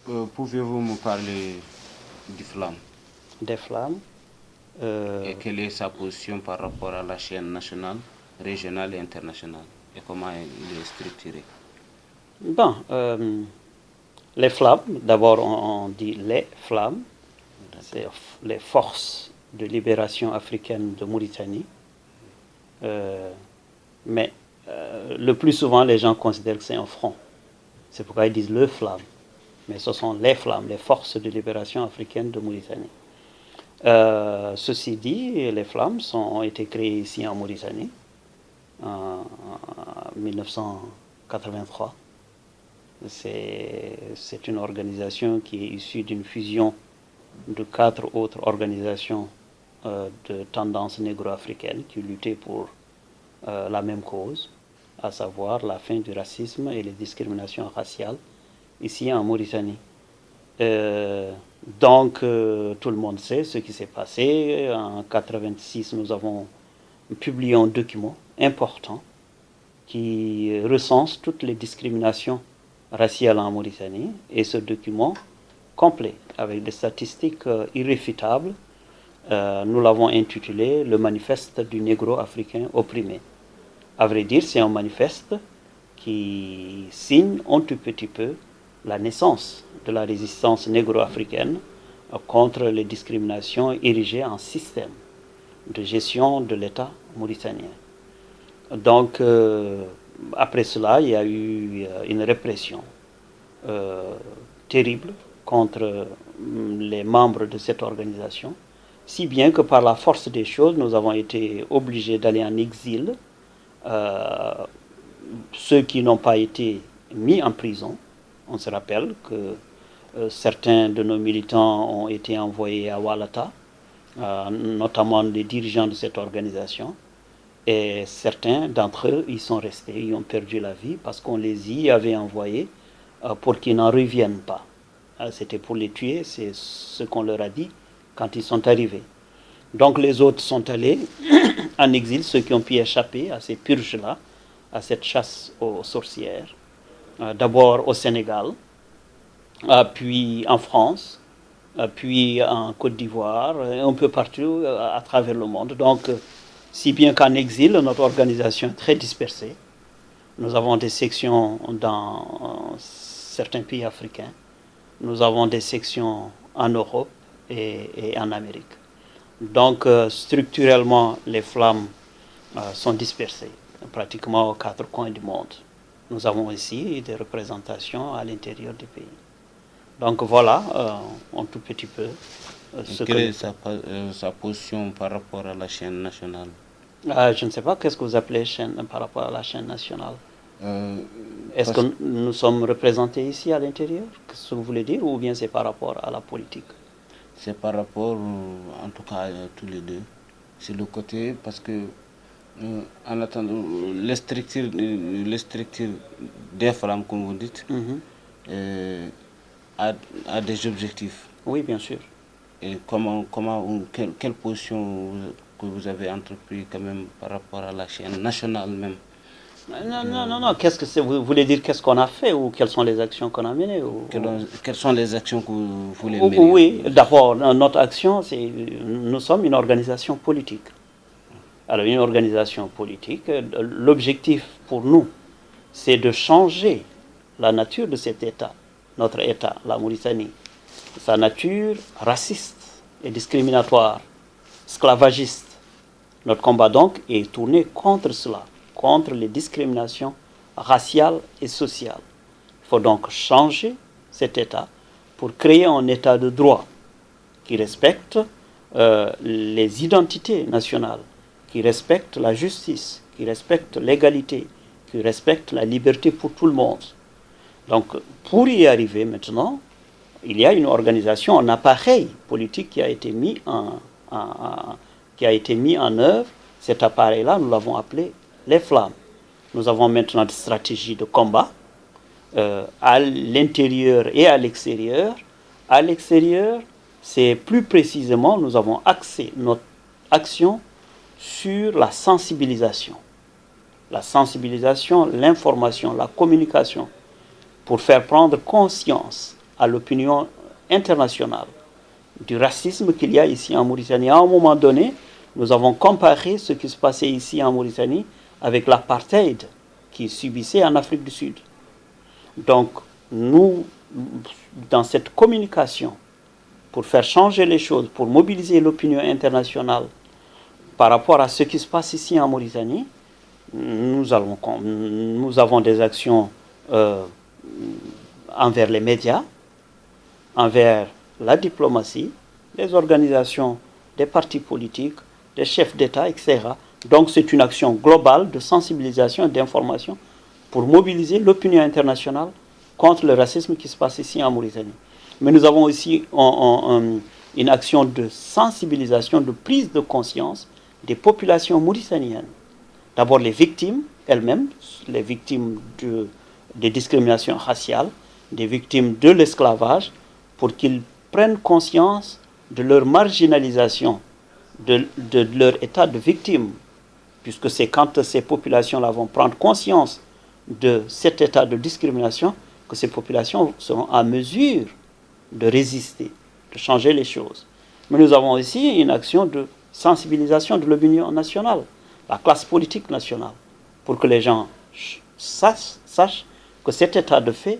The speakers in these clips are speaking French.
Pouvez-vous me parler du flamme Des flammes. et quelle est sa position par rapport à la chaîne nationale, régionale et internationale et comment il est structuré? Bon, les flammes, d'abord on dit les flammes, c'est les forces de libération africaine de Mauritanie. Mais le plus souvent, les gens considèrent que c'est un front. C'est pourquoi ils disent le flamme. Mais ce sont les flammes, les forces de libération africaine de Mauritanie. Ceci dit, les flammes ont été créées ici en Mauritanie en 1983. C'est une organisation qui est issue d'une fusion de 4 autres organisations de tendance négro-africaine qui luttaient pour la même cause, à savoir la fin du racisme et les discriminations raciales ici en Mauritanie. Donc, tout le monde sait ce qui s'est passé. En 1986, nous avons publié un document important qui recense toutes les discriminations raciales en Mauritanie. Et ce document complet, avec des statistiques irréfutables, nous l'avons intitulé Le manifeste du négro africain opprimé. À vrai dire, c'est un manifeste qui signe un tout petit peu la naissance de la résistance négro-africaine contre les discriminations érigées en système de gestion de l'État mauritanien. Donc, après cela, il y a eu une répression terrible contre les membres de cette organisation, si bien que par la force des choses, nous avons été obligés d'aller en exil. Ceux qui n'ont pas été mis en prison, on se rappelle que certains de nos militants ont été envoyés à Walata, notamment les dirigeants de cette organisation, et certains d'entre eux y sont restés, ils ont perdu la vie parce qu'on les y avait envoyés pour qu'ils n'en reviennent pas. C'était pour les tuer, c'est ce qu'on leur a dit quand ils sont arrivés. Donc les autres sont allés en exil, ceux qui ont pu échapper à ces purges-là, à cette chasse aux sorcières, d'abord au Sénégal, puis en France, puis en Côte d'Ivoire, un peu partout à travers le monde. Donc, si bien qu'en exil, notre organisation est très dispersée. Nous avons des sections dans certains pays africains, nous avons des sections en Europe et en Amérique. Donc, structurellement, les flammes sont dispersées pratiquement aux 4 coins du monde. Nous avons ici des représentations à l'intérieur du pays. Donc voilà, un tout petit peu. Quelle est sa position par rapport à la chaîne nationale? Je ne sais pas, qu'est-ce que vous appelez chaîne par rapport à la chaîne nationale? Est-ce que nous sommes représentés ici à l'intérieur? Qu'est-ce que vous voulez dire? Ou bien c'est par rapport à la politique? C'est par rapport, en tout cas, à tous les deux. C'est le côté, parce que, en attendant, les structures des femmes, comme vous dites, a des objectifs. Oui, bien sûr. Et quelle position que vous avez entrepris quand même par rapport à la chaîne nationale même? Non. Qu'est-ce que c'est? Vous voulez dire qu'est-ce qu'on a fait ou quelles sont les actions qu'on a menées Quelles sont les actions que vous voulez mener? Oui, d'abord, notre action, nous sommes une organisation politique. Alors, une organisation politique, l'objectif pour nous, c'est de changer la nature de cet État, notre État, la Mauritanie, sa nature raciste et discriminatoire, esclavagiste. Notre combat donc est tourné contre cela, contre les discriminations raciales et sociales. Il faut donc changer cet État pour créer un État de droit qui respecte les identités nationales, qui respecte la justice, qui respecte l'égalité, qui respecte la liberté pour tout le monde. Donc, pour y arriver maintenant, il y a une organisation, un appareil politique qui a été mis en œuvre. Cet appareil-là, nous l'avons appelé les flammes. Nous avons maintenant des stratégies de combat à l'intérieur et à l'extérieur. À l'extérieur, c'est plus précisément, nous avons axé notre action sur la sensibilisation. La sensibilisation, l'information, la communication, pour faire prendre conscience à l'opinion internationale du racisme qu'il y a ici en Mauritanie. À un moment donné, nous avons comparé ce qui se passait ici en Mauritanie avec l'apartheid qui subissait en Afrique du Sud. Donc, nous, dans cette communication, pour faire changer les choses, pour mobiliser l'opinion internationale par rapport à ce qui se passe ici en Mauritanie, nous avons des actions envers les médias, envers la diplomatie, les organisations, des partis politiques, des chefs d'État, etc. Donc c'est une action globale de sensibilisation et d'information pour mobiliser l'opinion internationale contre le racisme qui se passe ici en Mauritanie. Mais nous avons aussi une action de sensibilisation, de prise de conscience des populations mauritaniennes. D'abord les victimes elles-mêmes, les victimes des discriminations raciales, des victimes de l'esclavage, pour qu'ils prennent conscience de leur marginalisation, de leur état de victime, puisque c'est quand ces populations-là vont prendre conscience de cet état de discrimination que ces populations seront à mesure de résister, de changer les choses. Mais nous avons aussi une action de sensibilisation de l'opinion nationale, la classe politique nationale, pour que les gens sachent que cet état de fait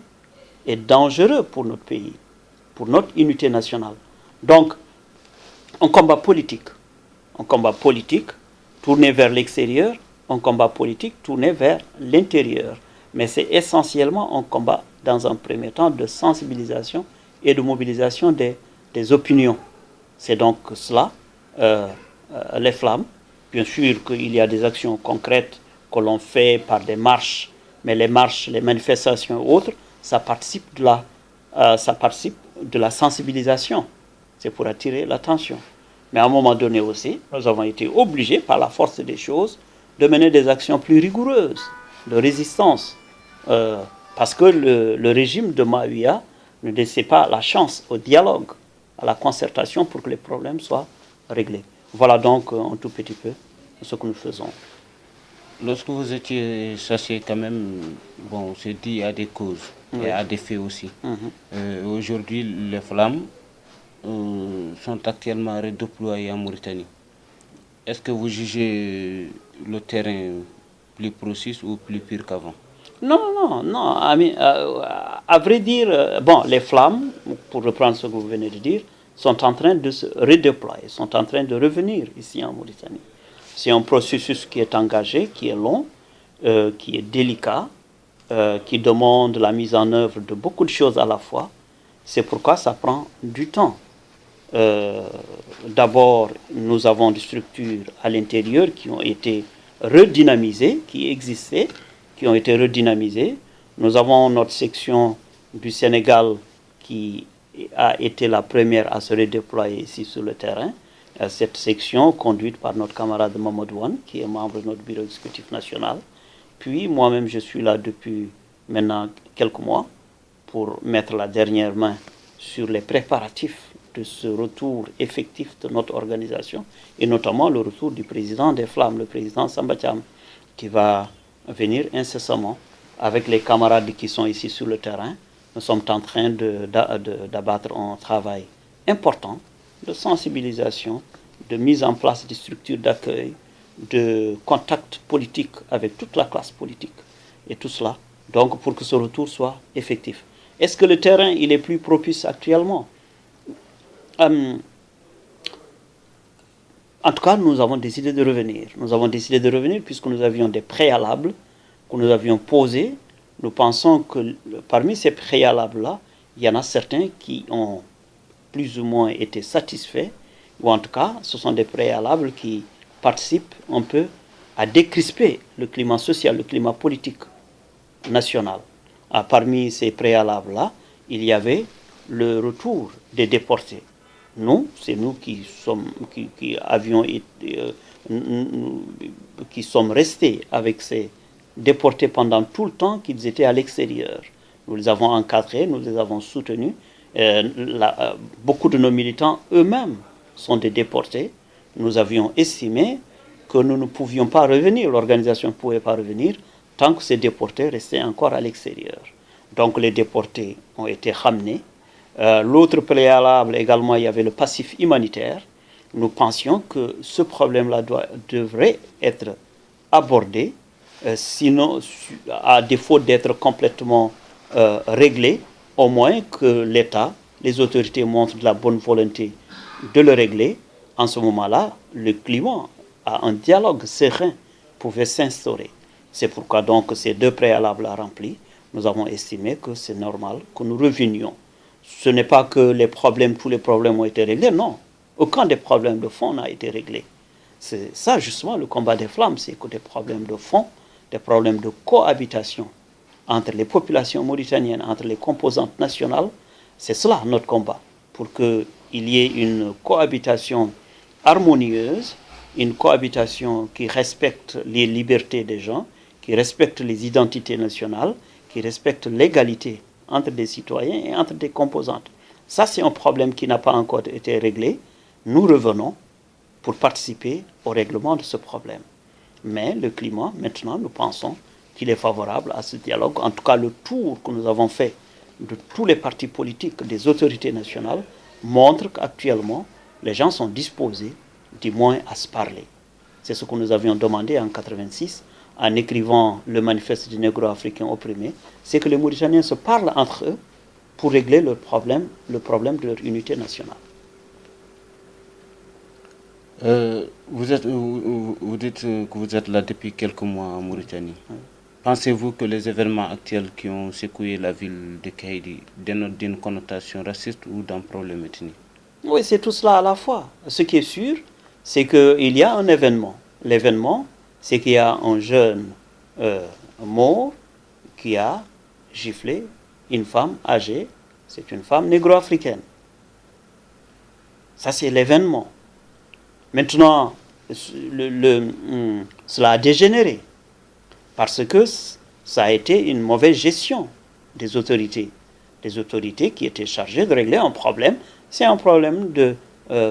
est dangereux pour notre pays, pour notre unité nationale. Donc, un combat politique tourné vers l'extérieur, un combat politique tourné vers l'intérieur. Mais c'est essentiellement un combat, dans un premier temps, de sensibilisation et de mobilisation des opinions. C'est donc cela, les flammes. Bien sûr qu'il y a des actions concrètes que l'on fait par des marches, mais les marches, les manifestations et autres, ça participe de la sensibilisation. C'est pour attirer l'attention. Mais à un moment donné aussi, nous avons été obligés, par la force des choses, de mener des actions plus rigoureuses, de résistance. Parce que le régime de Maouia ne laissait pas la chance au dialogue, à la concertation pour que les problèmes soient réglés. Voilà donc un tout petit peu ce que nous faisons. Lorsque vous étiez chassé, quand même, bon, c'est dit à des causes et à des faits aussi. Aujourd'hui, les flammes sont actuellement redéployées en Mauritanie. Est-ce que vous jugez le terrain plus processus ou plus pire qu'avant? Non. À vrai dire, les flammes, pour reprendre ce que vous venez de dire, sont en train de se redéployer, sont en train de revenir ici en Mauritanie. C'est un processus qui est engagé, qui est long, qui est délicat, qui demande la mise en œuvre de beaucoup de choses à la fois. C'est pourquoi ça prend du temps. D'abord, nous avons des structures à l'intérieur qui ont été redynamisées, qui existaient, qui ont été redynamisées. Nous avons notre section du Sénégal qui a été la première à se redéployer ici sur le terrain. Cette section conduite par notre camarade Mamadou Wane, qui est membre de notre bureau exécutif national. Puis moi-même, je suis là depuis maintenant quelques mois pour mettre la dernière main sur les préparatifs de ce retour effectif de notre organisation, et notamment le retour du président des Flammes, le président Samba Thiam, qui va venir incessamment avec les camarades qui sont ici sur le terrain. Nous sommes en train d'abattre un travail important de sensibilisation, de mise en place de structures d'accueil, de contact politique avec toute la classe politique et tout cela, donc pour que ce retour soit effectif. Est-ce que le terrain il est plus propice actuellement? En tout cas, nous avons décidé de revenir. Nous avons décidé de revenir puisque nous avions des préalables que nous avions posés. Nous pensons que parmi ces préalables-là, il y en a certains qui ont plus ou moins été satisfaits, ou en tout cas, ce sont des préalables qui participent un peu à décrisper le climat social, le climat politique national. Parmi ces préalables-là, il y avait le retour des déportés. C'est nous qui sommes restés avec ces déportés pendant tout le temps qu'ils étaient à l'extérieur. Nous les avons encadrés, nous les avons soutenus. Beaucoup de nos militants eux-mêmes sont des déportés. Nous avions estimé que nous ne pouvions pas revenir, l'organisation ne pouvait pas revenir tant que ces déportés restaient encore à l'extérieur. Donc les déportés ont été ramenés. L'autre préalable également, il y avait le passif humanitaire. Nous pensions que ce problème-là devrait être abordé, sinon, à défaut d'être complètement réglé, au moins que l'État, les autorités montrent de la bonne volonté de le régler. En ce moment-là, le climat, à un dialogue serein, pouvait s'instaurer. C'est pourquoi donc ces deux préalables remplis, nous avons estimé que c'est normal que nous revenions. Ce n'est pas que tous les problèmes ont été réglés, non. Aucun des problèmes de fond n'a été réglé. C'est ça justement le combat des flammes, c'est que des problèmes de fond, des problèmes de cohabitation entre les populations mauritaniennes, entre les composantes nationales, c'est cela notre combat, pour qu'il y ait une cohabitation harmonieuse, une cohabitation qui respecte les libertés des gens, qui respecte les identités nationales, qui respecte l'égalité entre des citoyens et entre des composantes. Ça, c'est un problème qui n'a pas encore été réglé. Nous revenons pour participer au règlement de ce problème. Mais le climat, maintenant, nous pensons qu'il est favorable à ce dialogue. En tout cas, le tour que nous avons fait de tous les partis politiques, des autorités nationales, montre qu'actuellement, les gens sont disposés, du moins, à se parler. C'est ce que nous avions demandé en 1986, en écrivant le manifeste du négro-africain opprimé, c'est que les Mauritaniens se parlent entre eux pour régler le problème de leur unité nationale. Vous dites que vous êtes là depuis quelques mois en Mauritanie. Oui. Pensez-vous que les événements actuels qui ont secoué la ville de Kaïdi dénotent d'une connotation raciste ou d'un problème ethnique? Oui, c'est tout cela à la fois. Ce qui est sûr, c'est qu'il y a un événement. L'événement, c'est qu'il y a un jeune mort qui a giflé une femme âgée, c'est une femme négro-africaine. Ça, c'est l'événement. Maintenant, cela a dégénéré parce que ça a été une mauvaise gestion des autorités. Des autorités qui étaient chargées de régler un problème. C'est un problème de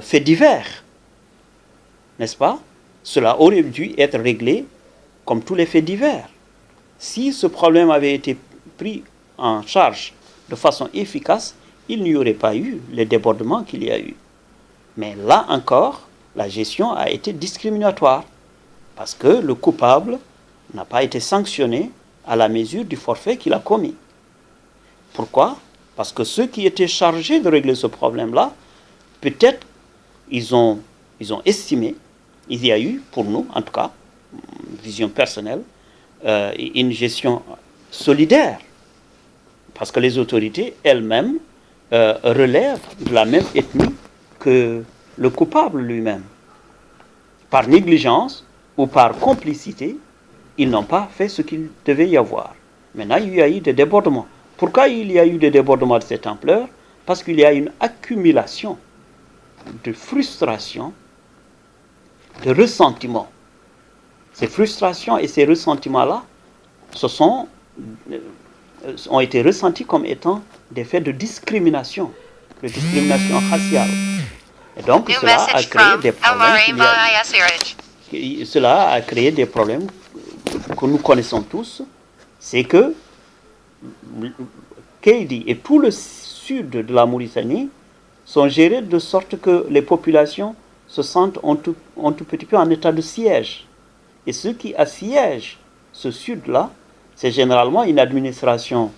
faits divers, n'est-ce pas? Cela aurait dû être réglé comme tous les faits divers. Si ce problème avait été pris en charge de façon efficace, il n'y aurait pas eu les débordements qu'il y a eu. Mais là encore, la gestion a été discriminatoire parce que le coupable n'a pas été sanctionné à la mesure du forfait qu'il a commis. Pourquoi? Parce que ceux qui étaient chargés de régler ce problème-là, peut-être ils ont estimé, il y a eu, pour nous en tout cas, vision personnelle, une gestion solidaire. Parce que les autorités elles-mêmes relèvent de la même ethnie que le coupable lui-même. Par négligence ou par complicité, ils n'ont pas fait ce qu'il devait y avoir. Maintenant, il y a eu des débordements. Pourquoi il y a eu des débordements de cette ampleur? Parce qu'il y a une accumulation de frustration, de ressentiment. Ces frustrations et ces ressentiments-là ont été ressentis comme étant des faits de discrimination raciale. Et donc, cela a créé des problèmes. Cela a créé des problèmes que nous connaissons tous. C'est que Kaïdi et tout le sud de la Mauritanie sont gérés de sorte que les populations se sentent un tout petit peu en état de siège. Et ceux qui assiègent ce sud-là, c'est généralement une administration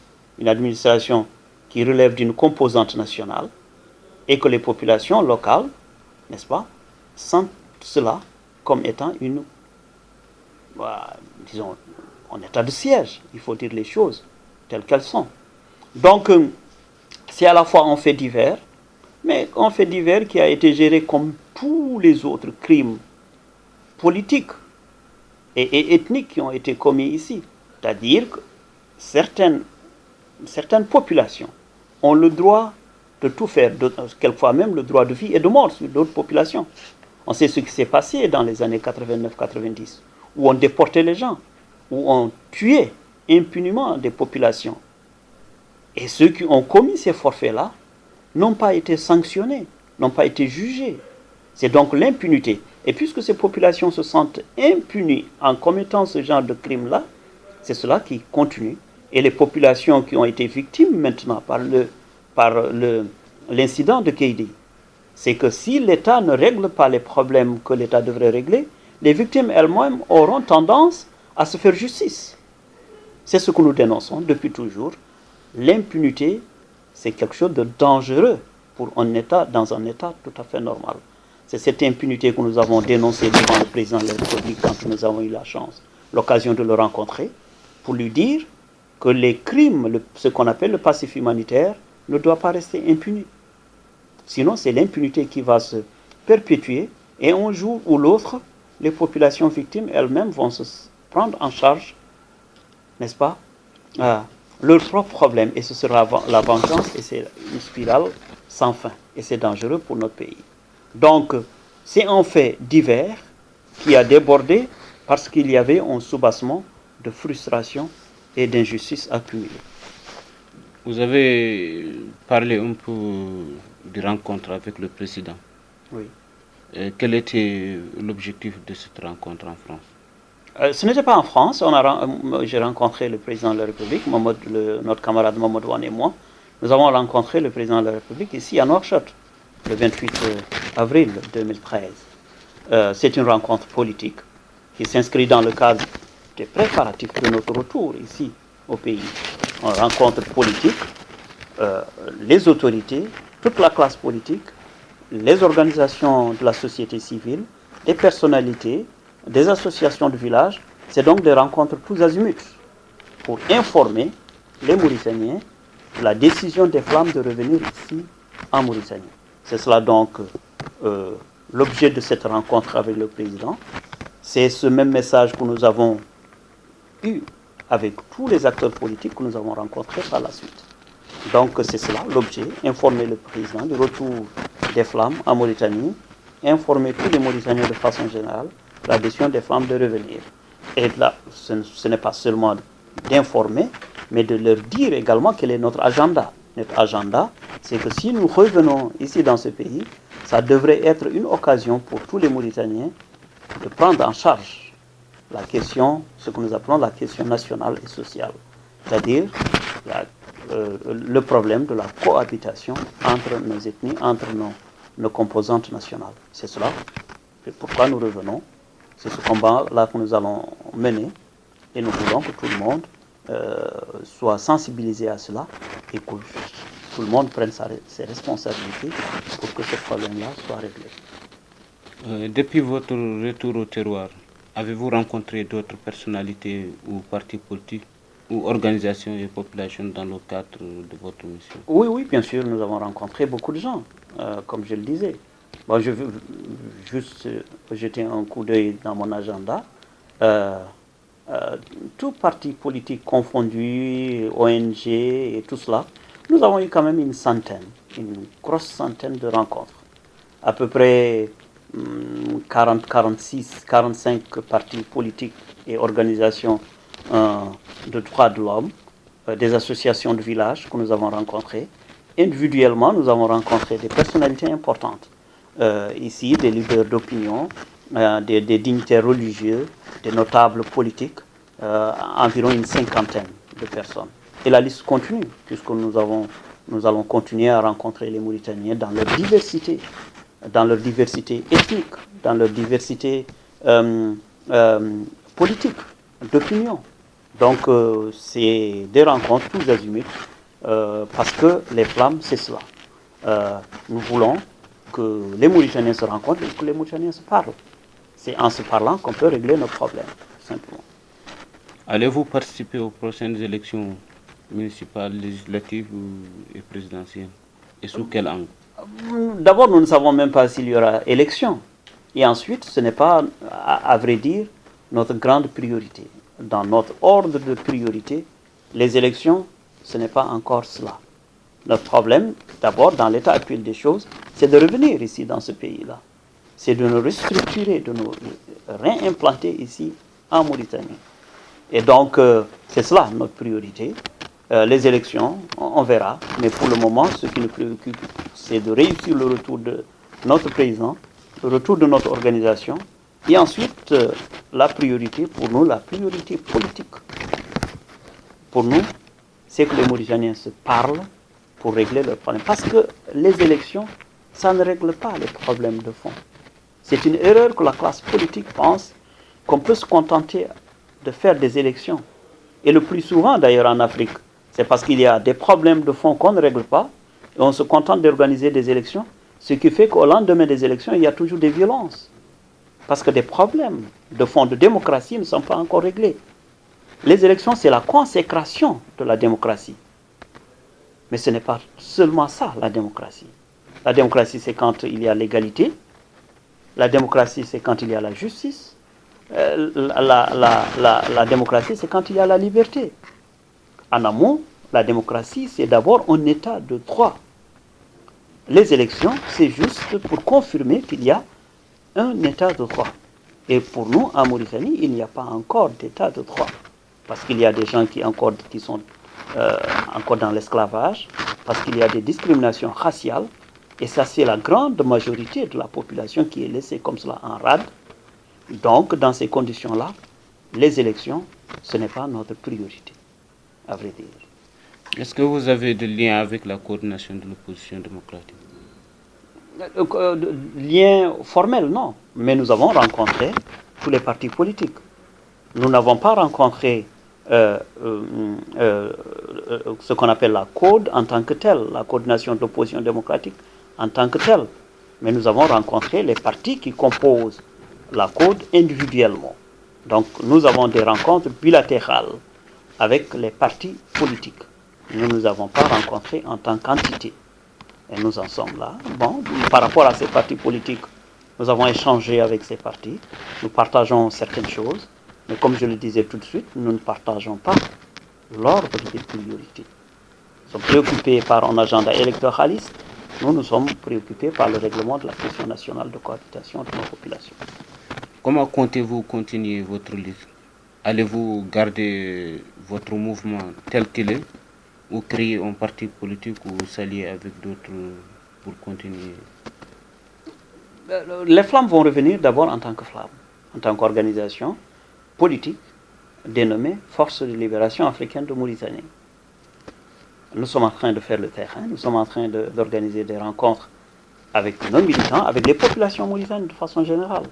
qui relève d'une composante nationale et que les populations locales, n'est-ce pas, sentent cela comme étant disons, en état de siège. Il faut dire les choses telles qu'elles sont. Donc, c'est à la fois un fait divers, mais un fait divers qui a été géré comme tous les autres crimes politiques et ethniques qui ont été commis ici. C'est-à-dire que certaines populations ont le droit de tout faire, quelquefois même le droit de vie et de mort sur d'autres populations. On sait ce qui s'est passé dans les années 89-90, où on déportait les gens, où on tuait impunément des populations. Et ceux qui ont commis ces forfaits-là n'ont pas été sanctionnés, n'ont pas été jugés. C'est donc l'impunité. Et puisque ces populations se sentent impunies en commettant ce genre de crime-là, c'est cela qui continue. Et les populations qui ont été victimes maintenant par par l'incident de Keidi, c'est que si l'État ne règle pas les problèmes que l'État devrait régler, les victimes elles-mêmes auront tendance à se faire justice. C'est ce que nous dénonçons depuis toujours. L'impunité, c'est quelque chose de dangereux pour un État dans un État tout à fait normal. C'est cette impunité que nous avons dénoncée devant le président de la République quand nous avons eu l'occasion de le rencontrer, pour lui dire que les crimes, ce qu'on appelle le passif humanitaire, ne doit pas rester impuni. Sinon, c'est l'impunité qui va se perpétuer et un jour ou l'autre, les populations victimes elles-mêmes vont se prendre en charge, n'est-ce pas, leurs propres problèmes, et ce sera la vengeance, et c'est une spirale sans fin, et c'est dangereux pour notre pays. Donc, c'est un fait divers qui a débordé parce qu'il y avait un soubassement de frustration et d'injustice accumulée. Vous avez parlé un peu de rencontre avec le président. Oui. Quel était l'objectif de cette rencontre en France? Ce n'était pas en France. J'ai rencontré le président de la République, notre camarade Mamadou Wane et moi. Nous avons rencontré le président de la République ici à Nouakchott, le 28 avril 2013. C'est une rencontre politique qui s'inscrit dans le cadre des préparatifs de notre retour ici au pays. Une rencontre politique, les autorités, toute la classe politique, les organisations de la société civile, des personnalités, des associations de village. C'est donc des rencontres tous azimuts pour informer les Mauritaniens de la décision des Flammes de revenir ici en Mauritanie. C'est cela donc l'objet de cette rencontre avec le président. C'est ce même message que nous avons eu avec tous les acteurs politiques que nous avons rencontrés par la suite. Donc c'est cela l'objet, informer le président du retour des Flammes en Mauritanie, informer tous les Mauritaniens de façon générale de la décision des Flammes de revenir. Et là, ce n'est pas seulement d'informer, mais de leur dire également quel est notre agenda. Notre agenda, c'est que si nous revenons ici dans ce pays, ça devrait être une occasion pour tous les Mauritaniens de prendre en charge la question, ce que nous appelons la question nationale et sociale, c'est-à-dire le problème de la cohabitation entre nos ethnies, entre nos composantes nationales. C'est cela, c'est pourquoi nous revenons. C'est ce combat-là que nous allons mener et nous voulons que tout le monde soit sensibilisé à cela et que tout le monde prenne ses responsabilités pour que ce problème-là soit réglé. Depuis votre retour au terroir, avez-vous rencontré d'autres personnalités ou partis politiques ou organisations et populations dans le cadre de votre mission? Oui, bien sûr, nous avons rencontré beaucoup de gens, comme je le disais. Bon, je veux juste jeter un coup d'œil dans mon agenda. Tout parti politique confondu, ONG et tout cela, nous avons eu quand même une grosse centaine de rencontres. À peu près 40, 46, 45 partis politiques et organisations de droits de l'homme, des associations de villages que nous avons rencontrées. Individuellement, nous avons rencontré des personnalités importantes. Ici, des leaders d'opinion, des dignitaires religieux, des notables politiques, environ une cinquantaine de personnes. Et la liste continue, puisque nous allons continuer à rencontrer les Mauritaniens dans leur diversité ethnique, dans leur diversité politique, d'opinion. Donc, c'est des rencontres tous azimuts, parce que les Flammes, c'est cela. Nous voulons que les Mauritaniens se rencontrent et que les Mauritaniens se parlent. C'est en se parlant qu'on peut régler nos problèmes, simplement. Allez-vous participer aux prochaines élections municipales, législatives et présidentielles? Et sous quel angle? D'abord, nous ne savons même pas s'il y aura élection. Et ensuite, ce n'est pas, à vrai dire, notre grande priorité. Dans notre ordre de priorité, les élections, ce n'est pas encore cela. Notre problème, d'abord, dans l'état actuel des choses, c'est de revenir ici, dans ce pays-là. C'est de nous restructurer, de nous réimplanter ici, en Mauritanie. Et donc, c'est cela notre priorité. Les élections, on verra. Mais pour le moment, ce qui nous préoccupe, c'est de réussir le retour de notre président, le retour de notre organisation. Et ensuite, la priorité, pour nous, la priorité politique. Pour nous, c'est que les Mauritaniens se parlent pour régler leurs problèmes. Parce que les élections, ça ne règle pas les problèmes de fond. C'est une erreur que la classe politique pense qu'on peut se contenter de faire des élections. Et le plus souvent, d'ailleurs, en Afrique, c'est parce qu'il y a des problèmes de fond qu'on ne règle pas, et on se contente d'organiser des élections, ce qui fait qu'au lendemain des élections, il y a toujours des violences. Parce que des problèmes de fond de démocratie ne sont pas encore réglés. Les élections, c'est la consécration de la démocratie. Mais ce n'est pas seulement ça, la démocratie. La démocratie, c'est quand il y a l'égalité. La démocratie, c'est quand il y a la justice. La démocratie, c'est quand il y a la liberté. En amont, la démocratie, c'est d'abord un état de droit. Les élections, c'est juste pour confirmer qu'il y a un état de droit. Et pour nous, en Mauritanie, il n'y a pas encore d'état de droit. Parce qu'il y a des gens qui sont encore dans l'esclavage, parce qu'il y a des discriminations raciales, et ça c'est la grande majorité de la population qui est laissée comme cela en rade. Donc, dans ces conditions-là, les élections, ce n'est pas notre priorité, à vrai dire. Est-ce que vous avez des liens avec la coordination de l'opposition démocratique? Lien formel, non. Mais nous avons rencontré tous les partis politiques. Nous n'avons pas rencontré ce qu'on appelle la CODE en tant que telle, la coordination de l'opposition démocratique en tant que telle. Mais nous avons rencontré les partis qui composent la CODE individuellement. Donc nous avons des rencontres bilatérales avec les partis politiques. Nous ne nous avons pas rencontrés en tant qu'entité. Et nous en sommes là. Bon, par rapport à ces partis politiques, nous avons échangé avec ces partis. Nous partageons certaines choses. Mais comme je le disais tout de suite, nous ne partageons pas l'ordre des priorités. Nous sommes préoccupés par un agenda électoraliste. Nous sommes préoccupés par le règlement de la question nationale de cohabitation de nos populations. Comment comptez-vous continuer votre lutte? Allez-vous garder votre mouvement tel qu'il est ou créer un parti politique ou s'allier avec d'autres pour continuer? Les flammes vont revenir d'abord en tant que flammes, en tant qu'organisation politique dénommée Force de libération africaine de Mauritanie. Nous sommes en train de faire le terrain, nous sommes en train d'organiser des rencontres avec nos militants, avec les populations mauritaniennes de façon générale.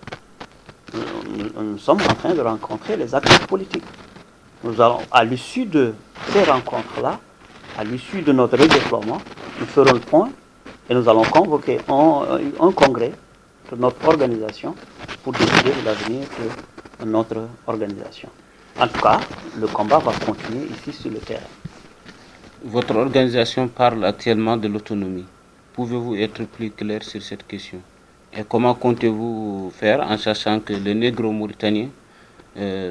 Nous sommes en train de rencontrer les acteurs politiques. Nous allons, à l'issue de ces rencontres-là, à l'issue de notre redéploiement, nous ferons le point et nous allons convoquer un congrès de notre organisation pour décider de l'avenir de notre organisation. En tout cas, le combat va continuer ici sur le terrain. Votre organisation parle actuellement de l'autonomie. Pouvez-vous être plus clair sur cette question? Et comment comptez-vous faire en sachant que les négros mauritaniens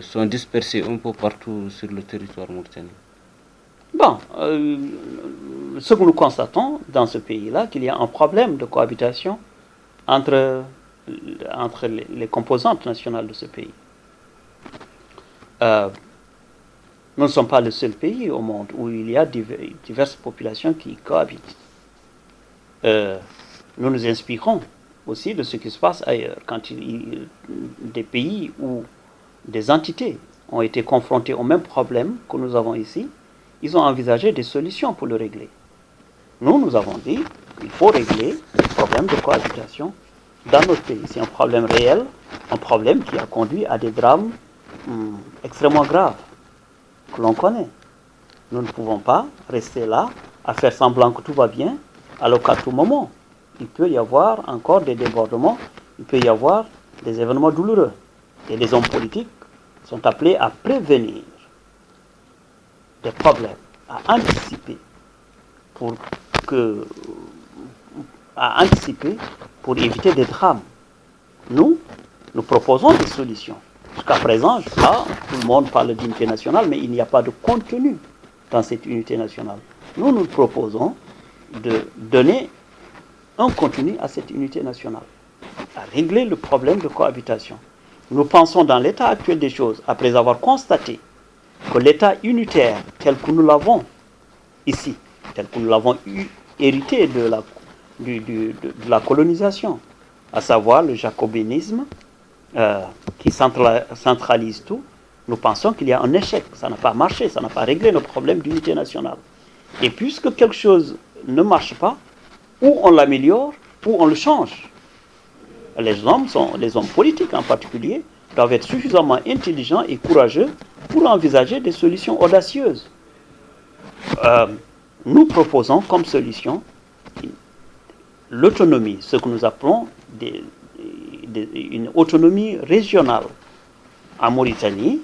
sont dispersés un peu partout sur le territoire mauritanien? Bon, ce que nous constatons dans ce pays-là, qu'il y a un problème de cohabitation entre les composantes nationales de ce pays. Nous ne sommes pas le seul pays au monde où il y a diverses populations qui cohabitent. Nous nous inspirons aussi de ce qui se passe ailleurs. Quand des pays où des entités ont été confrontées au même problème que nous avons ici, ils ont envisagé des solutions pour le régler. Nous avons dit qu'il faut régler le problème de cohabitation dans notre pays. C'est un problème réel, un problème qui a conduit à des drames extrêmement graves que l'on connaît. Nous ne pouvons pas rester là à faire semblant que tout va bien, alors qu'à tout moment, il peut y avoir encore des débordements, il peut y avoir des événements douloureux. Et les hommes politiques sont appelés à prévenir des problèmes, à anticiper pour éviter des drames. Nous proposons des solutions. Jusqu'à présent, tout le monde parle d'unité nationale, mais il n'y a pas de contenu dans cette unité nationale. Nous proposons de donner un contenu à cette unité nationale, à régler le problème de cohabitation. Nous pensons dans l'état actuel des choses, après avoir constaté que l'état unitaire tel que nous l'avons ici, tel que nous l'avons hérité de la colonisation, à savoir le jacobinisme qui centralise tout, nous pensons qu'il y a un échec. Ça n'a pas marché, ça n'a pas réglé le problème d'unité nationale. Et puisque quelque chose ne marche pas, ou on l'améliore, ou on le change. Les hommes politiques en particulier, doivent être suffisamment intelligents et courageux pour envisager des solutions audacieuses. Nous proposons comme solution l'autonomie, ce que nous appelons une autonomie régionale. En Mauritanie,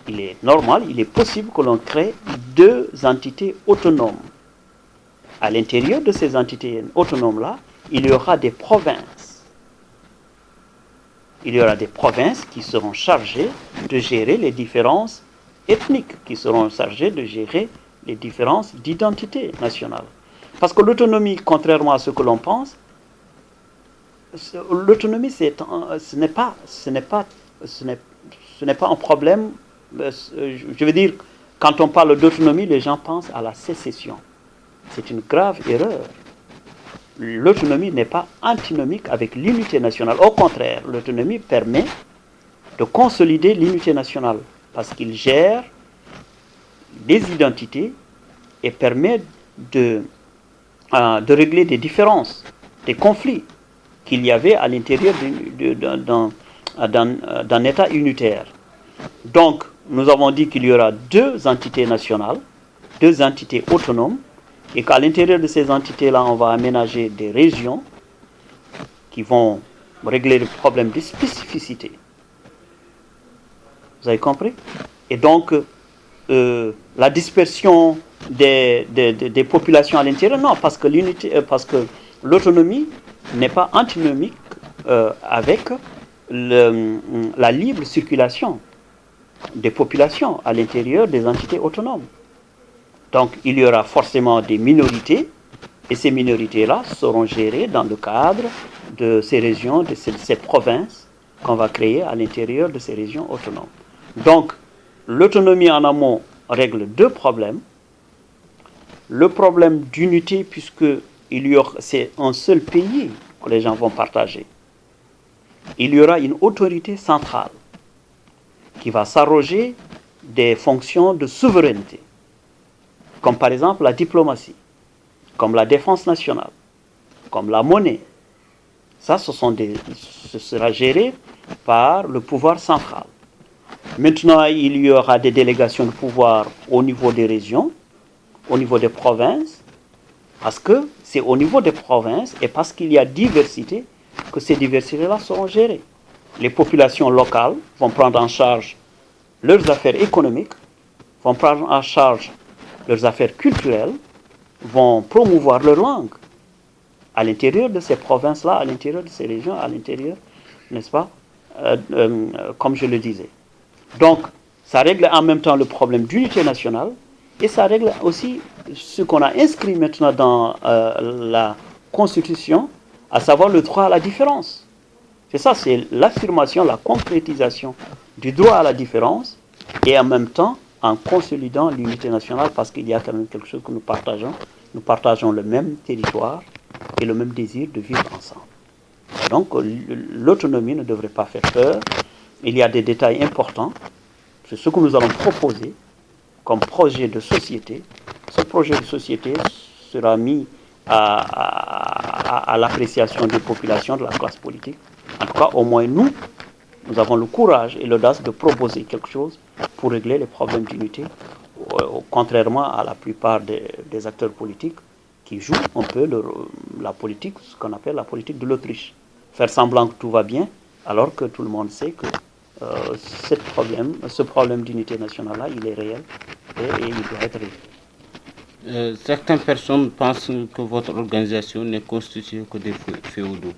il est normal, il est possible que l'on crée 2 entités autonomes. À l'intérieur de ces entités autonomes-là, il y aura des provinces. Il y aura des provinces qui seront chargées de gérer les différences ethniques, qui seront chargées de gérer les différences d'identité nationale. Parce que l'autonomie, contrairement à ce que l'on pense, l'autonomie, ce n'est pas un problème. Je veux dire, quand on parle d'autonomie, les gens pensent à la sécession. C'est une grave erreur. L'autonomie n'est pas antinomique avec l'unité nationale. Au contraire, l'autonomie permet de consolider l'unité nationale parce qu'il gère des identités et permet de régler des différences, des conflits qu'il y avait à l'intérieur d'un État unitaire. Donc, nous avons dit qu'il y aura 2 entités nationales, 2 entités autonomes, et qu'à l'intérieur de ces entités-là, on va aménager des régions qui vont régler le problème de spécificité. Vous avez compris? Et donc, la dispersion des populations à l'intérieur, non, parce que l'autonomie n'est pas antinomique avec la libre circulation des populations à l'intérieur des entités autonomes. Donc, il y aura forcément des minorités, et ces minorités-là seront gérées dans le cadre de ces régions, de ces provinces qu'on va créer à l'intérieur de ces régions autonomes. Donc, l'autonomie en amont règle 2 problèmes. Le problème d'unité, puisque c'est un seul pays que les gens vont partager. Il y aura une autorité centrale qui va s'arroger des fonctions de souveraineté, comme par exemple la diplomatie, comme la défense nationale, comme la monnaie. Ça, ce sera géré par le pouvoir central. Maintenant, il y aura des délégations de pouvoir au niveau des régions, au niveau des provinces, parce que c'est au niveau des provinces et parce qu'il y a diversité que ces diversités-là seront gérées. Les populations locales vont prendre en charge leurs affaires économiques, vont prendre en charge leurs affaires culturelles, vont promouvoir leur langue à l'intérieur de ces provinces-là, à l'intérieur de ces régions, à l'intérieur, n'est-ce pas, comme je le disais. Donc, ça règle en même temps le problème d'unité nationale et ça règle aussi ce qu'on a inscrit maintenant dans la Constitution, à savoir le droit à la différence. C'est ça, c'est l'affirmation, la concrétisation du droit à la différence et en même temps en consolidant l'unité nationale parce qu'il y a quand même quelque chose que nous partageons. Nous partageons le même territoire et le même désir de vivre ensemble. Et donc, l'autonomie ne devrait pas faire peur. Il y a des détails importants. C'est ce que nous allons proposer comme projet de société. Ce projet de société sera mis à l'appréciation des populations, de la classe politique. En tout cas, au moins nous avons le courage et l'audace de proposer quelque chose pour régler les problèmes d'unité, contrairement à la plupart des acteurs politiques qui jouent un peu la politique, ce qu'on appelle la politique de l'autruche. Faire semblant que tout va bien, alors que tout le monde sait que ce problème d'unité nationale-là, il est réel et il doit être réglé. Certaines personnes pensent que votre organisation n'est constituée que des féodaux,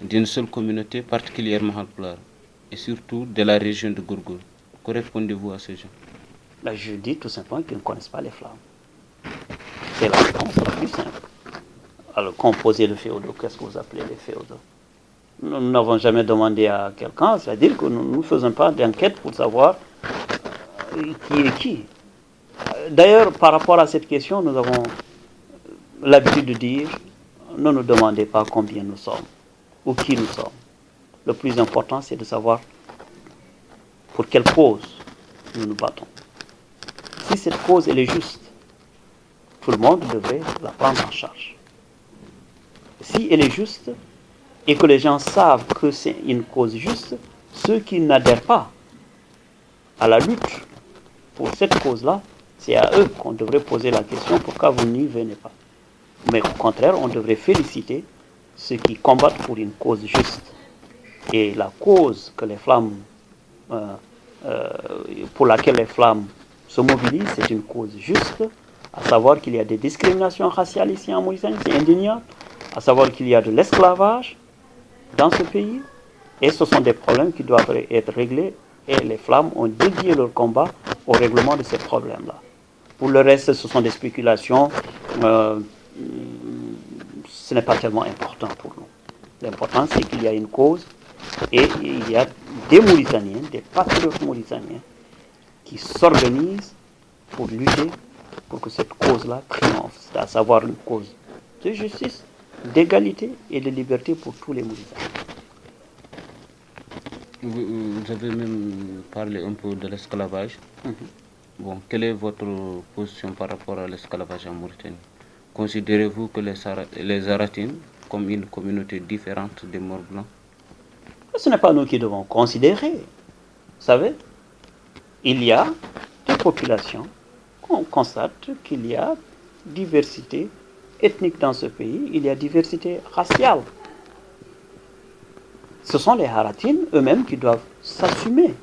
d'une seule communauté particulièrement Halpulaar, et surtout de la région de Gourgour. Que répondez-vous à ces gens? Je dis tout simplement qu'ils ne connaissent pas les flammes. C'est la réponse la plus simple. Alors, composer le féodaux, qu'est-ce que vous appelez les féodaux? Nous n'avons jamais demandé à quelqu'un, c'est-à-dire que nous ne faisons pas d'enquête pour savoir qui est qui. D'ailleurs, par rapport à cette question, nous avons l'habitude de dire, ne nous demandez pas combien nous sommes ou qui nous sommes. Le plus important, c'est de savoir pour quelle cause nous nous battons. Si cette cause elle est juste, tout le monde devrait la prendre en charge. si elle est juste et que les gens savent que c'est une cause juste, ceux qui n'adhèrent pas à la lutte pour cette cause-là, c'est à eux qu'on devrait poser la question pourquoi vous n'y venez pas. Mais au contraire, on devrait féliciter ceux qui combattent pour une cause juste. Et la cause que les flammes, pour laquelle les flammes se mobilisent, c'est une cause juste, à savoir qu'il y a des discriminations raciales ici en Mauritanie, c'est indéniable, à savoir qu'il y a de l'esclavage dans ce pays, et ce sont des problèmes qui doivent être réglés, et les flammes ont dédié leur combat au règlement de ces problèmes-là. Pour le reste, ce sont des spéculations, ce n'est pas tellement important pour nous. L'important, c'est qu'il y a une cause, et il y a des Mauritaniens, des patriotes mauritaniens, qui s'organisent pour lutter pour que cette cause-là triomphe, c'est à savoir une cause de justice, d'égalité et de liberté pour tous les Mauritaniens. Vous avez même parlé un peu de l'esclavage. Bon, quelle est votre position par rapport à l'esclavage en Mauritanie? Considérez-vous que les Aratines comme une communauté différente des Morts Blancs? Ce n'est pas nous qui devons considérer. Vous savez, il y a des populations, on constate qu'il y a diversité ethnique dans ce pays, il y a diversité raciale. Ce sont les Haratines eux-mêmes qui doivent s'assumer.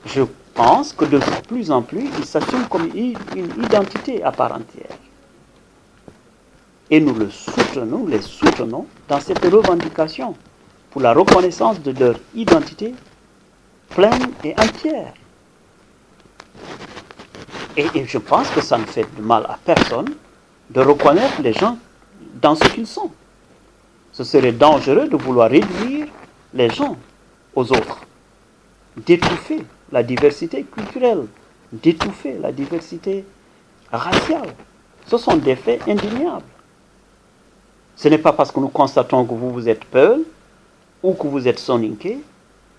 Je pense que de plus en plus, ils s'assument comme une identité à part entière. Et nous les soutenons dans cette revendication pour la reconnaissance de leur identité pleine et entière. Et je pense que ça ne fait de mal à personne de reconnaître les gens dans ce qu'ils sont. Ce serait dangereux de vouloir réduire les gens aux autres, d'étouffer la diversité culturelle, d'étouffer la diversité raciale. Ce sont des faits indéniables. Ce n'est pas parce que nous constatons que vous êtes Peul, ou que vous êtes Soninké,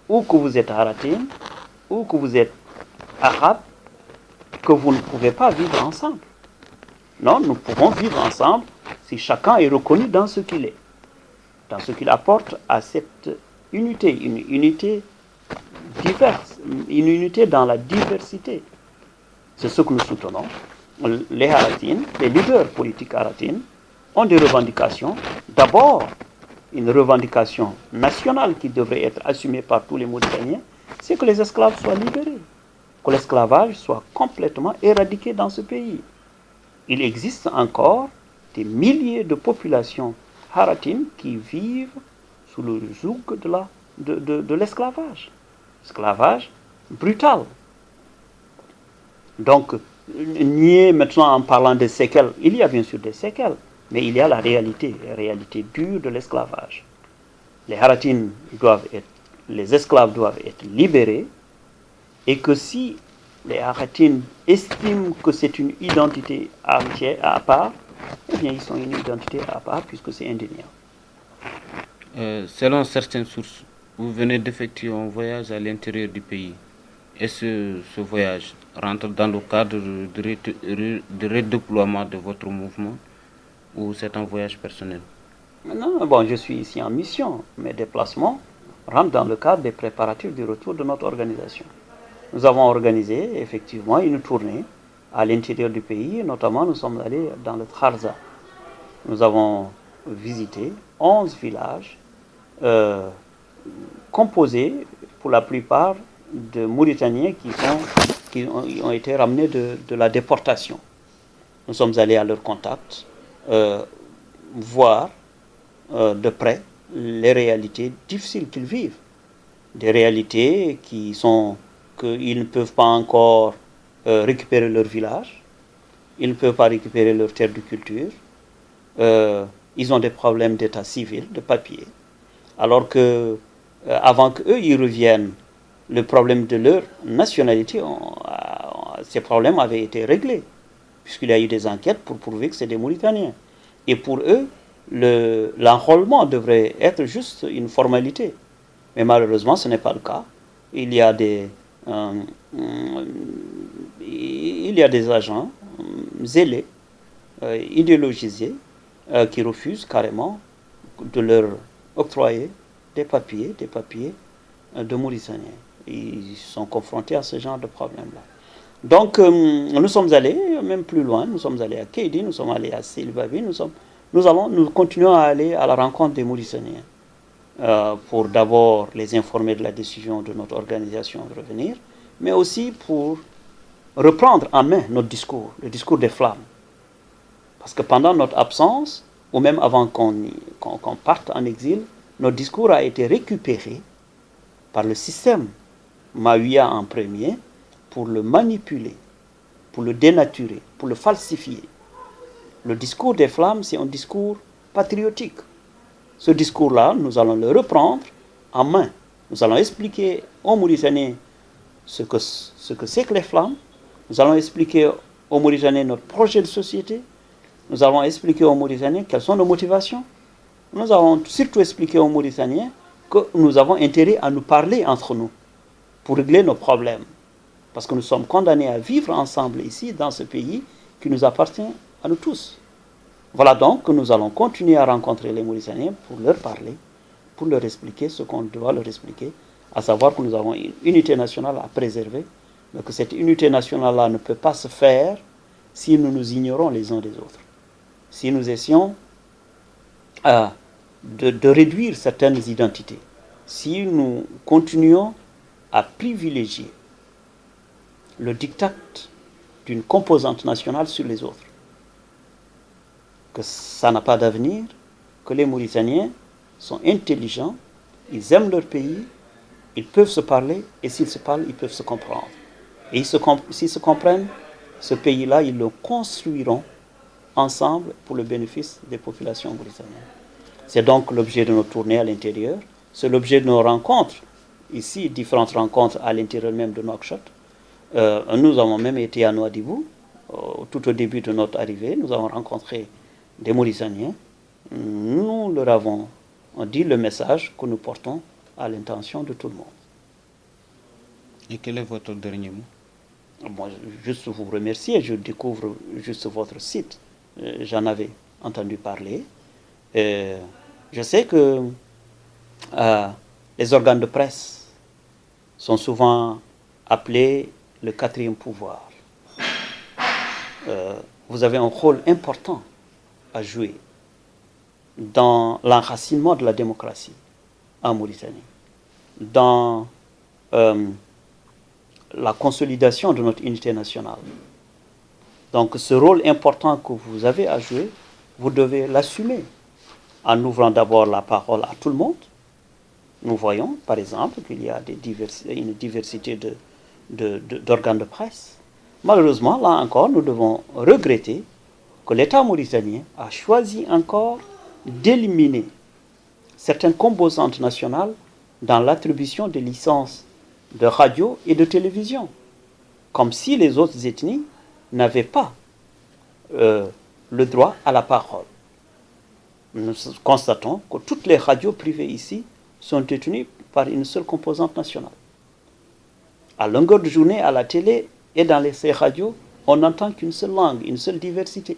ou que vous êtes Haratine, ou que vous êtes Arabe, que vous ne pouvez pas vivre ensemble. Non, nous pouvons vivre ensemble si chacun est reconnu dans ce qu'il est, dans ce qu'il apporte à cette unité, une unité diverse, une unité dans la diversité. C'est ce que nous soutenons. Les Haratines, les leaders politiques Haratines, ont des revendications. D'abord, une revendication nationale qui devrait être assumée par tous les Mauritaniens, c'est que les esclaves soient libérés, que l'esclavage soit complètement éradiqué dans ce pays. Il existe encore des milliers de populations haratines qui vivent sous le joug de l'esclavage. Esclavage brutal. Donc, nier maintenant en parlant de séquelles, il y a bien sûr des séquelles, mais il y a la réalité dure de l'esclavage. Les haratines les esclaves doivent être libérés, et que si les haratines estiment que c'est une identité à part, eh bien ils sont une identité à part puisque c'est indéniable. Selon certaines sources, vous venez d'effectuer un voyage à l'intérieur du pays. Est-ce que ce voyage rentre dans le cadre de redéploiement de votre mouvement ou c'est un voyage personnel? Non, bon, je suis ici en mission. Mes déplacements rentrent dans le cadre des préparatifs du retour de notre organisation. Nous avons organisé effectivement une tournée à l'intérieur du pays, notamment nous sommes allés dans le Kharza. Nous avons visité 11 villages composés pour la plupart de Mauritaniens qui ont été ramenés de la déportation. Nous sommes allés à leur contact, voir de près les réalités difficiles qu'ils vivent. Des réalités qui sont qu'ils ne peuvent pas encore récupérer leur village, ils ne peuvent pas récupérer leur terre de culture, ils ont des problèmes d'état civil, de papier, alors que avant qu'eux y reviennent, le problème de leur nationalité, ces problèmes avaient été réglés, puisqu'il y a eu des enquêtes pour prouver que c'est des Mauritaniens. Et pour eux, l'enrôlement devrait être juste une formalité. Mais malheureusement, ce n'est pas le cas. Il y a des agents zélés, idéologisés, qui refusent carrément de leur octroyer des papiers de Mauritaniens. Ils sont confrontés à ce genre de problème-là. Donc, nous sommes allés même plus loin. Nous sommes allés à Kédi, nous sommes allés à Silbabi, nous continuons à aller à la rencontre des Mauritaniens pour d'abord les informer de la décision de notre organisation de revenir, mais aussi pour reprendre en main notre discours, le discours des flammes. Parce que pendant notre absence, ou même avant qu'on parte en exil, notre discours a été récupéré par le système Mahuia en premier pour le manipuler, pour le dénaturer, pour le falsifier. Le discours des flammes, c'est un discours patriotique. Ce discours-là, nous allons le reprendre en main. Nous allons expliquer aux Mauritaniens ce que c'est que les flammes. Nous allons expliquer aux Mauritaniens notre projet de société. Nous allons expliquer aux Mauritaniens quelles sont nos motivations. Nous allons surtout expliquer aux Mauritaniens que nous avons intérêt à nous parler entre nous pour régler nos problèmes. Parce que nous sommes condamnés à vivre ensemble ici, dans ce pays qui nous appartient à nous tous. Voilà donc que nous allons continuer à rencontrer les Mauritaniens pour leur parler, pour leur expliquer ce qu'on doit leur expliquer, à savoir que nous avons une unité nationale à préserver, mais que cette unité nationale-là ne peut pas se faire si nous nous ignorons les uns des autres. Si nous essayons de réduire certaines identités, si nous continuons à privilégier le diktat d'une composante nationale sur les autres, que ça n'a pas d'avenir, que les Mauritaniens sont intelligents, ils aiment leur pays, ils peuvent se parler, et s'ils se parlent, ils peuvent se comprendre. Et s'ils se comprennent, ce pays-là, ils le construiront ensemble pour le bénéfice des populations mauritaniennes. C'est donc l'objet de nos tournées à l'intérieur, c'est l'objet de nos rencontres, ici, différentes rencontres à l'intérieur même de Nouakchott. Nous avons même été à Nouadhibou, tout au début de notre arrivée, nous avons rencontré des Mauritaniens. Nous leur avons dit le message que nous portons à l'intention de tout le monde. Et quel est votre dernier mot? Moi, juste vous remercier, je découvre juste votre site. J'en avais entendu parler. Je sais que les organes de presse sont souvent appelés le quatrième pouvoir. Vous avez un rôle important à jouer dans l'enracinement de la démocratie en Mauritanie, dans la consolidation de notre unité nationale. Donc ce rôle important que vous avez à jouer, vous devez l'assumer en ouvrant d'abord la parole à tout le monde. Nous voyons par exemple qu'il y a une diversité d'organes de presse. Malheureusement, là encore, nous devons regretter que l'État mauritanien a choisi encore d'éliminer certaines composantes nationales dans l'attribution des licences de radio et de télévision, comme si les autres ethnies n'avaient pas le droit à la parole. Nous constatons que toutes les radios privées ici sont détenues par une seule composante nationale. À longueur de journée, à la télé et dans ces radios, on n'entend qu'une seule langue, une seule diversité.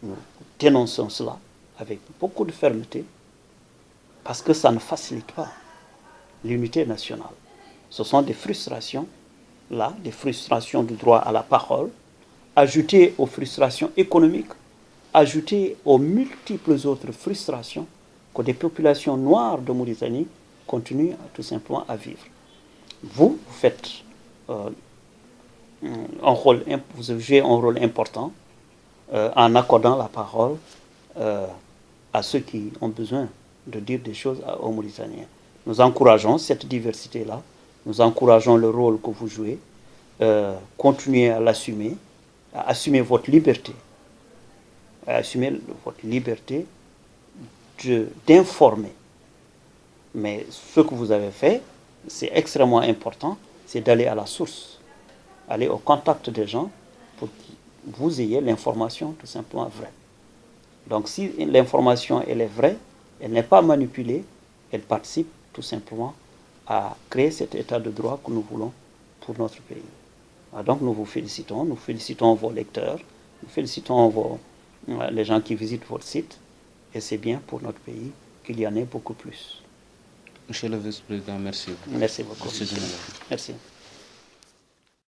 Nous dénonçons cela avec beaucoup de fermeté parce que ça ne facilite pas l'unité nationale. Ce sont des frustrations, là, des frustrations du droit à la parole, ajoutées aux frustrations économiques, ajoutées aux multiples autres frustrations que des populations noires de Mauritanie continuent tout simplement à vivre. Vous faites vous jouez un rôle important en accordant la parole à ceux qui ont besoin de dire des choses aux Mauritaniens. Nous encourageons cette diversité-là, nous encourageons le rôle que vous jouez, continuez à l'assumer, à assumer votre liberté, à assumer votre liberté d'informer. Mais ce que vous avez fait, c'est extrêmement important, c'est d'aller à la source, aller au contact des gens pour que vous ayez l'information tout simplement vraie. Donc si l'information elle est vraie, elle n'est pas manipulée, elle participe tout simplement à créer cet état de droit que nous voulons pour notre pays. Donc nous vous félicitons, nous félicitons vos lecteurs, nous félicitons les gens qui visitent votre site. Et c'est bien pour notre pays qu'il y en ait beaucoup plus. Monsieur le vice-président, merci. Merci beaucoup. Merci. Merci.